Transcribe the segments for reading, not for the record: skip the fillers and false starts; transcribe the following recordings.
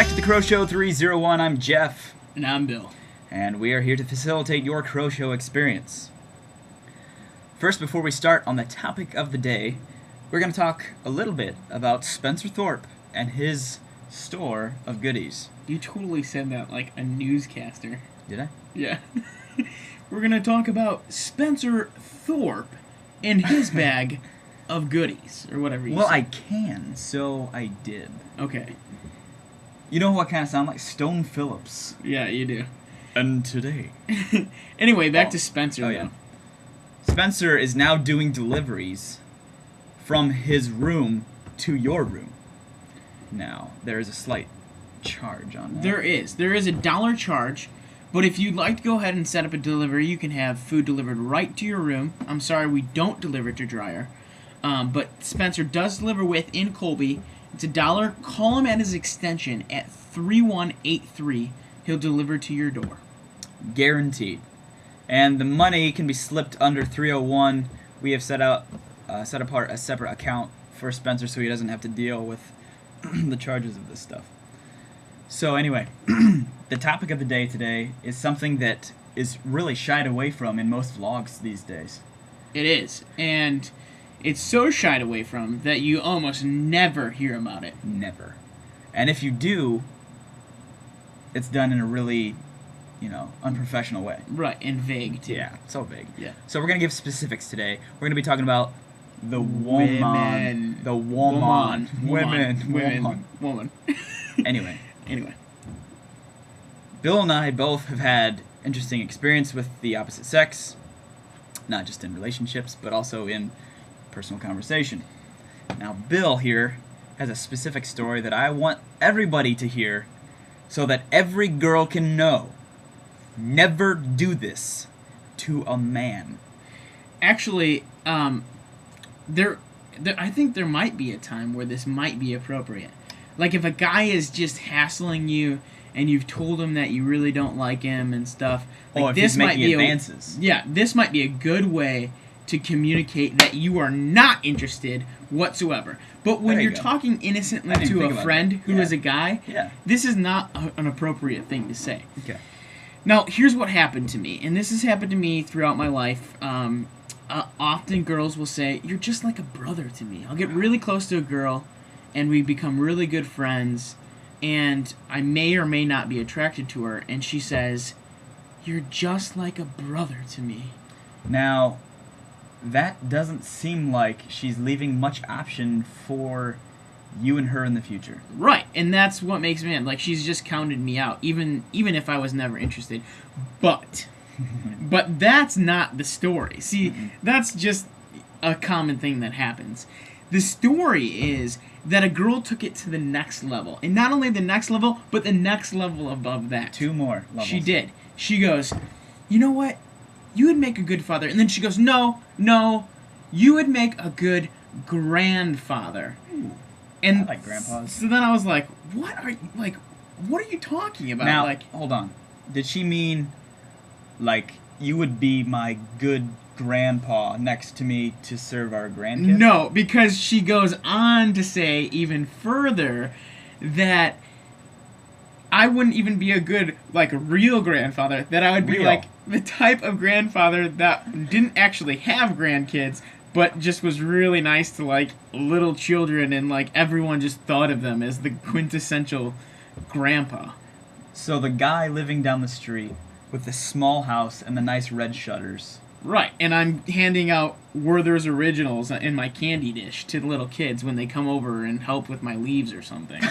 back to the Crow Show 301. I'm Jeff. And I'm Bill. And we are here to facilitate your Crow Show experience. First, before we start on the topic of the day, we're going to talk a little bit about Spencer Thorpe and his store of goodies. You totally said that like a newscaster. Did I? Yeah. We're going to talk about Spencer Thorpe and his bag of goodies, or whatever you Well, said. I can, so I did. Okay. You know who I kind of sound like? Stone Phillips. Yeah, you do. And today. Anyway, back to Spencer, Oh, yeah. Spencer is now doing deliveries from his room to your room. Now, there is a slight charge on that. There is a $1 charge, but if you'd like to go ahead and set up a delivery, you can have food delivered right to your room. I'm sorry, we don't deliver to Dryer, but Spencer does deliver within Colby. It's $1. Call him at his extension at 3183. He'll deliver to your door. Guaranteed. And the money can be slipped under 301. We have set apart a separate account for Spencer so he doesn't have to deal with the charges of this stuff. So anyway, the topic of the day today is something that is really shied away from in most vlogs these days. It is, and it's so shied away from that you almost never hear about it. Never. And if you do, it's done in a really, unprofessional way. Right, and vague, too. Yeah, so vague. Yeah. So we're going to give specifics today. We're going to be talking about the woman. Women. The woman. Woman. Anyway. Anyway. Bill and I both have had interesting experience with the opposite sex. Not just in relationships, but also in personal conversation. Now, Bill here has a specific story that I want everybody to hear so that every girl can know. Never do this to a man. Actually, I think there might be a time where this might be appropriate. Like if a guy is just hassling you and you've told him that you really don't like him and stuff. Like if he's making advances. This might be a good way to communicate that you are not interested whatsoever. But when you're talking innocently to a friend who is a guy, this is not an appropriate thing to say. Okay. Now, here's what happened to me, and this has happened to me throughout my life. Often girls will say, "You're just like a brother to me." I'll get really close to a girl, and we become really good friends, and I may or may not be attracted to her, and she says, "You're just like a brother to me." Now, that doesn't seem like she's leaving much option for you and her in the future. Right, and that's what makes me mad. Like, she's just counted me out, even if I was never interested. But that's not the story. See, that's just a common thing that happens. The story is that a girl took it to the next level. And not only the next level, but the next level above that. 2 more levels. She did. She goes, "You know what? You would make a good father." And then she goes, No, you would make a good grandfather. Ooh. And I like grandpas. So then I was like, what are you talking about? Now, like, hold on. Did she mean, like, you would be my good grandpa next to me to serve our grandkids? No, because she goes on to say even further that I wouldn't even be a good, real grandfather. That I would be, the type of grandfather that didn't actually have grandkids, but just was really nice to, little children, and, everyone just thought of them as the quintessential grandpa. So the guy living down the street with the small house and the nice red shutters. Right, and I'm handing out Werther's Originals in my candy dish to the little kids when they come over and help with my leaves or something.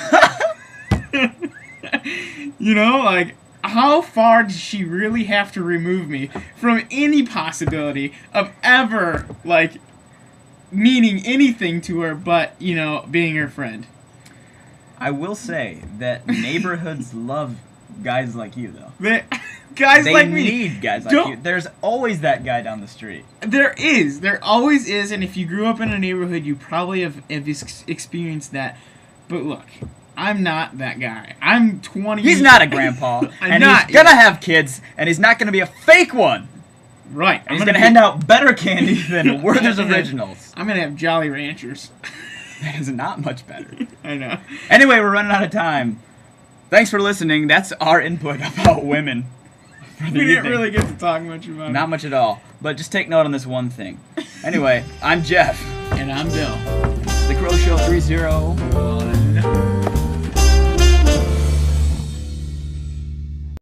How far does she really have to remove me from any possibility of ever, meaning anything to her but, being her friend? I will say that neighborhoods love guys like you, though. They need guys like you. There's always that guy down the street. There always is, and if you grew up in a neighborhood, you probably have experienced that. But look, I'm not that guy. I'm 20. He's not a grandpa, and he's gonna have kids, and he's not gonna be a fake one. Right. And he's gonna hand out better candy than Werther's Originals. I'm gonna have Jolly Ranchers. That is not much better. I know. Anyway, we're running out of time. thanks for listening. That's our input about women. We didn't really get to talk much about it. Not much at all. But just take note on this one thing. Anyway, I'm Jeff. And I'm Bill. The Crow Show 30.